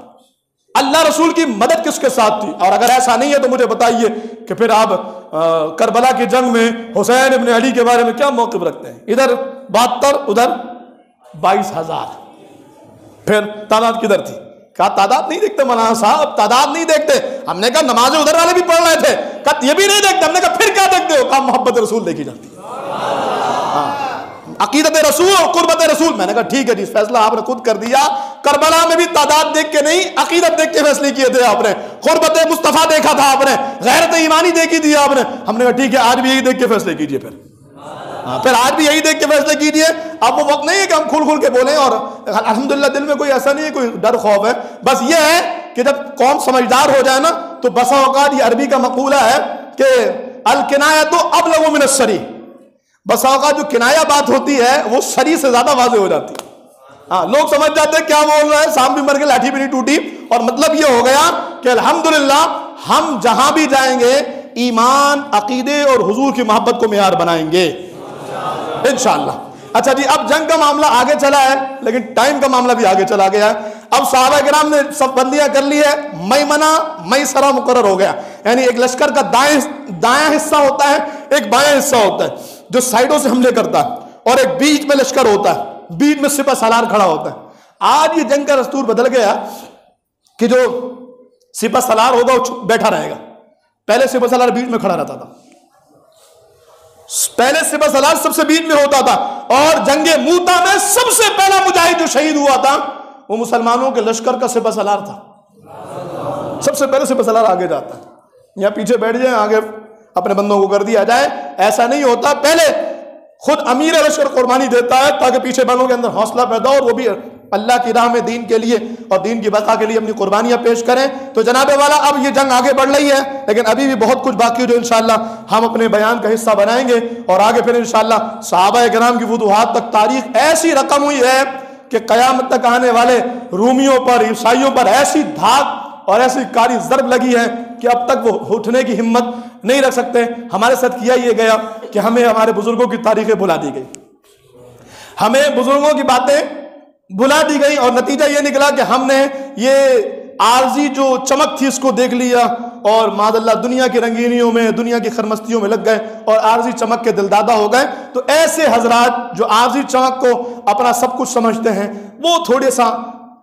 اللہ رسول کی مدد کس کے ساتھ تھی. اور اگر ایسا نہیں ہے تو مجھے بتائیے کہ پھر آپ کربلا کی جنگ میں حسین ابن علی کے بارے میں کیا موقف رکھتے ہیں؟ ادھر 72 ادھر 22,000. پھر تعداد کدھر تھی؟ کہا تعداد نہیں دیکھتے مولانا صاحب, تعداد نہیں دیکھتے. ہم نے کہا نمازیں ادھر والے بھی پڑھ رہے تھے, کہا یہ بھی نہیں دیکھتے. ہم نے کہا پھر کیا دیکھتے ہو؟ کہا محبت رسول دیکھی جاتی ہے. عقیدت رسول اور قربت رسول. میں نے کہا ٹھیک ہے جی، فیصلہ آپ نے خود کر دیا. کربلا میں بھی تعداد دیکھ کے نہیں، عقیدت دیکھ کے فیصلے کیے تھے آپ نے. قربت مصطفیٰ دیکھا تھا آپ نے، غیرت ایمانی دیکھی تھی آپ نے. ہم نے کہا ٹھیک ہے، آج بھی یہی دیکھ کے فیصلے کیجئے. پھر آج بھی یہی دیکھ کے فیصلے کیجئے. اب وہ وقت نہیں ہے کہ ہم کھل کے بولیں، اور الحمدللہ دل میں کوئی ایسا نہیں ہے، کوئی ڈر خوف ہے. بس یہ ہے کہ جب قوم سمجھدار ہو جائے نا، تو بسا اوقات یہ عربی کا مقولہ ہے کہ الکنایۃ ابلغ من الصریح. بسا اوقات جو کنایا بات ہوتی ہے وہ صریح سے زیادہ واضح ہو جاتی ہے. ہاں، لوگ سمجھ جاتے ہیں کیا بول رہا ہے، سام بھی مر کے لاٹھی بھی نہیں ٹوٹی. اور مطلب یہ ہو گیا کہ الحمدللہ ہم جہاں بھی جائیں گے ایمان، عقیدے اور حضور کی محبت کو معیار بنائیں گے انشاءاللہ. اچھا جی، اب جنگ کا معاملہ آگے چلا ہے، لیکن ٹائم کا معاملہ بھی آگے چلا گیا ہے. اب صحابہ کرام نے سب بندیاں کر لی ہے، میمنہ میسرہ مقرر ہو گیا. یعنی ایک لشکر کا دائیں حصہ ہوتا ہے، ایک بایاں حصہ ہوتا ہے جو سائڈوں سے حملے کرتا ہے، اور ایک بیچ میں لشکر ہوتا ہے، بیچ میں سپہ سالار کھڑا ہوتا ہے. آج یہ جنگ کا دستور بدل گیا کہ جو سپہ سالار ہوگا وہ بیٹھا رہے گا. پہلے سپہ سالار بیچ میں کھڑا رہتا تھا، پہلے سپہ سالار سب سے بیچ میں ہوتا تھا. اور جنگ موتا میں سب سے پہلا مجاہد جو شہید ہوا تھا وہ مسلمانوں کے لشکر کا سپہ سالار تھا. سب سے پہلے سپہ سالار آگے جاتا ہے. یا پیچھے بیٹھ جائیں، آگے اپنے بندوں کو کر دیا جائے. ایسا نہیں ہوتا، پہلے خود امیر لشکر قربانی دیتا ہے تاکہ پیچھے والوں کے اندر حوصلہ پیدا ہو اور وہ بھی اللہ کی راہ میں دین کے لیے اور دین کی بقا کے لیے اپنی قربانیاں پیش کریں. تو جناب والا اب یہ جنگ آگے بڑھ رہی ہے، لیکن ابھی بھی بہت کچھ باقی جو انشاءاللہ ہم اپنے بیان کا حصہ بنائیں گے. اور آگے پھر انشاءاللہ صحابہ کرام کی فتوحات تک تاریخ ایسی رقم ہوئی ہے کہ قیامت تک آنے والے رومیوں پر، عیسائیوں پر ایسی دھاک اور ایسی کاری ضرب لگی ہے کہ اب تک وہ اٹھنے کی ہمت نہیں رکھ سکتے. ہمارے ساتھ کیا یہ گیا کہ ہمیں ہمارے بزرگوں کی تاریخیں بھلا دی گئی، ہمیں بزرگوں کی باتیں بھلا دی گئی، اور نتیجہ یہ نکلا کہ ہم نے یہ عارضی جو چمک تھی اس کو دیکھ لیا، اور معاذ اللہ دنیا کی رنگینیوں میں، دنیا کی خرمستیوں میں لگ گئے اور عارضی چمک کے دلدادہ ہو گئے. تو ایسے حضرات جو عارضی چمک کو اپنا سب کچھ سمجھتے ہیں، وہ تھوڑے سا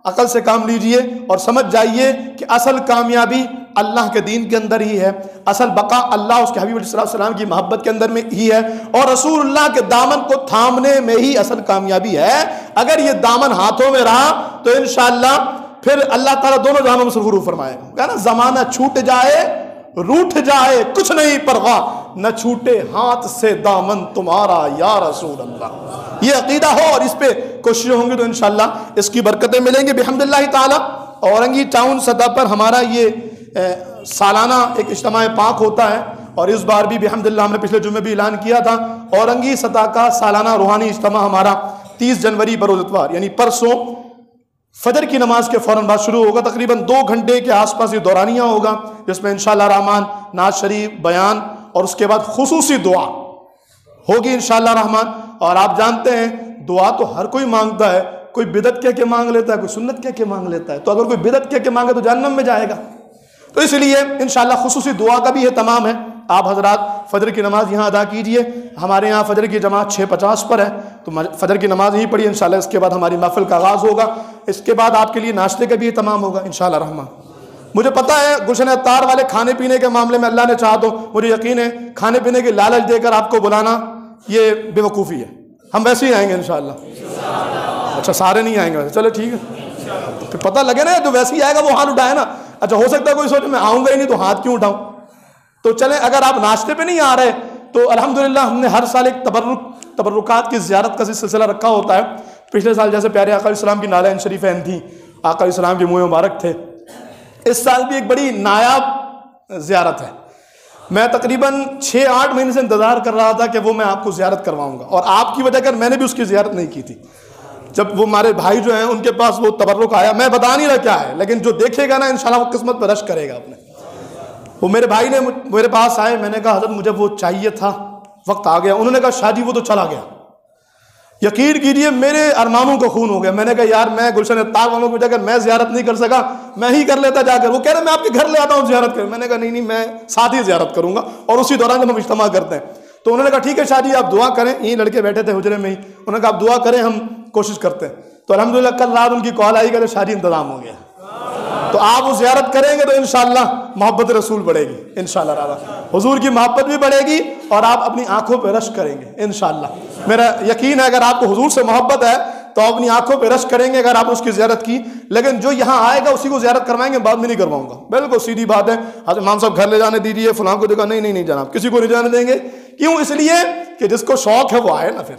عقل سے کام لیجئے اور سمجھ جائیے کہ اصل کامیابی اللہ کے دین کے اندر ہی ہے، اصل بقا اللہ اس کے حبیب علیہ السلام کی محبت کے اندر میں ہی ہے، اور رسول اللہ کے دامن کو تھامنے میں ہی اصل کامیابی ہے. اگر یہ دامن ہاتھوں میں رہا تو انشاءاللہ پھر اللہ تعالیٰ دونوں جہانوں میں سرور فرمائے گا. نا زمانہ چھوٹ جائے روٹھ جائے کچھ نہیں پرواہ، نہ چھوٹے ہاتھ سے دامن تمہارا یا رسول اللہ. یہ عقیدہ ہو اور اس پہ کوششیں ہوں گی تو انشاءاللہ اس کی برکتیں ملیں گی بحمداللہ تعالی. اورنگی ٹاؤن سطح پر ہمارا یہ سالانہ ایک اجتماع پاک ہوتا ہے، اور اس بار بھی بحمداللہ ہم نے پچھلے جمعے بھی اعلان کیا تھا، اورنگی سطح کا سالانہ روحانی اجتماع ہمارا 30 جنوری بروز اتوار یعنی پرسوں فجر کی نماز کے فوراً بعد شروع ہوگا. تقریباً 2 گھنٹے کے آس پاس یہ دورانیہ ہوگا، جس میں انشاءاللہ رحمان نعت شریف، بیان، اور اس کے بعد خصوصی دعا ہوگی انشاءاللہ رحمان. اور آپ جانتے ہیں دعا تو ہر کوئی مانگتا ہے، کوئی بدعت کہہ کے مانگ لیتا ہے، کوئی سنت کہہ کے مانگ لیتا ہے. تو اگر کوئی بدعت کہہ کے مانگے تو جہنم میں جائے گا. تو اس لیے انشاءاللہ خصوصی دعا کا بھی اہتمام ہے. آپ حضرات فجر کی نماز یہاں ادا کیجئے. ہمارے یہاں فجر کی جماعت 6:50 پر ہے، تو فجر کی نماز یہیں پڑھی انشاءاللہ. اس کے بعد ہماری محفل کا آغاز ہوگا. اس کے بعد آپ کے لیے ناشتے کا بھی اہتمام ہوگا انشاءاللہ رحمان. مجھے پتہ ہے گلشن اتار والے کھانے پینے کے معاملے میں اللہ نے چاہا تو مجھے یقین ہے کھانے پینے کے لالچ دے کر آپ کو بلانا یہ بے وقوفی ہے. ہم ویسے ہی آئیں گے انشاءاللہ. اچھا سارے نہیں آئیں گے ویسے، چلے ٹھیک ہے، پھر پتہ لگے نا جو ویسے ہی آئے گا وہ ہاتھ اٹھائے نا. اچھا ہو سکتا ہے کوئی سوچے میں آؤں گا ہی نہیں تو ہاتھ کیوں اٹھاؤں. تو چلیں اگر آپ ناشتے پہ نہیں آ رہے تو الحمدللہ ہم نے ہر سال ایک تبرکات کی زیارت کا سلسلہ رکھا ہوتا ہے. پچھلے سال جیسے پیارے آقا علیہ السلام کی نالین شریفین تھیں، آقا علیہ السلام کے منہ مبارک تھے. اس سال بھی ایک بڑی نایاب زیارت ہے. میں تقریباً 6-8 مہینے سے انتظار کر رہا تھا کہ وہ میں آپ کو زیارت کرواؤں گا، اور آپ کی وجہ کر میں نے بھی اس کی زیارت نہیں کی تھی. جب وہ ہمارے بھائی جو ہیں ان کے پاس وہ تبرک آیا، میں بتا نہیں رہا کیا ہے، لیکن جو دیکھے گا نا انشاءاللہ وہ قسمت پہ رش کرے گا اپنے. وہ میرے بھائی نے میرے پاس آئے، میں نے کہا حضرت مجھے وہ چاہیے تھا، وقت آ گیا. انہوں نے کہا شاہ جی وہ تو چلا گیا. یقین کیجئے میرے ارمانوں کو خون ہو گیا. میں نے کہا یار میں گلشن اتار والوں کو جا کر میں زیارت نہیں کر سکا، میں ہی کر لیتا جا کر. وہ کہہ رہے میں آپ کے گھر لے آتا ہوں زیارت کر. میں نے کہا نہیں میں ساتھ ہی زیارت کروں گا، اور اسی دوران جب ہم اجتماع کرتے ہیں. تو انہوں نے کہا ٹھیک ہے شاہ جی آپ دعا کریں. یہیں لڑکے بیٹھے تھے حجرے میں ہی، انہوں نے کہا آپ دعا کریں ہم کوشش کرتے ہیں. تو الحمدللہ کل رات ان کی کال آئی کہ شاہ جی انتظام ہو گیا. تو آپ وہ زیارت کریں گے تو انشاءاللہ محبت رسول بڑھے گی انشاءاللہ تعالی، حضور کی محبت بھی بڑھے گی اور آپ اپنی آنکھوں پہ رشک کریں گے انشاءاللہ۔ میرا یقین ہے اگر آپ کو حضور سے محبت ہے تو آپ اپنی آنکھوں پہ رشک کریں گے اگر آپ اس کی زیارت کی۔ لیکن جو یہاں آئے گا اسی کو زیارت کروائیں گے، بعد میں نہیں کرواؤں گا، بالکل سیدھی بات ہے۔ حضرت امام صاحب گھر لے جانے دیجیے، فلاں کو دیکھا، نہیں جناب، کسی کو نہیں جانے دیں گے۔ کیوں؟ اس لیے کہ جس کو شوق ہے وہ آئے نا، پھر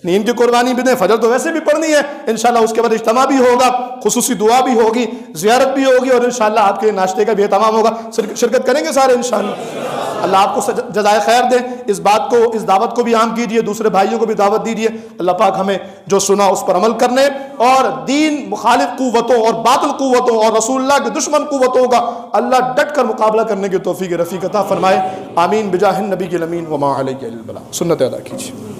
نیند کی قربانی بھی دیں، فجر تو ویسے بھی پڑھنی ہے انشاءاللہ، اس کے بعد اجتماع بھی ہوگا، خصوصی دعا بھی ہوگی، زیارت بھی ہوگی اور انشاءاللہ آپ کے ناشتے کا بھی اہتمام ہوگا، شرکت کریں گے سارے انشاءاللہ۔ اللہ آپ کو جزائے خیر دے، اس بات کو، اس دعوت کو بھی عام کیجئے، دوسرے بھائیوں کو بھی دعوت دیجئے۔ اللہ پاک ہمیں جو سنا اس پر عمل کرنے اور دین مخالف قوتوں اور باطل قوتوں اور رسول اللہ کے دشمن قوتوں کا اللہ ڈٹ کر مقابلہ کرنے کی توفیق رفیق عطا فرمائے، آمین بجاہ النبی الامین وما علیہ الا البلاغ۔ سنت ادا کیجئے۔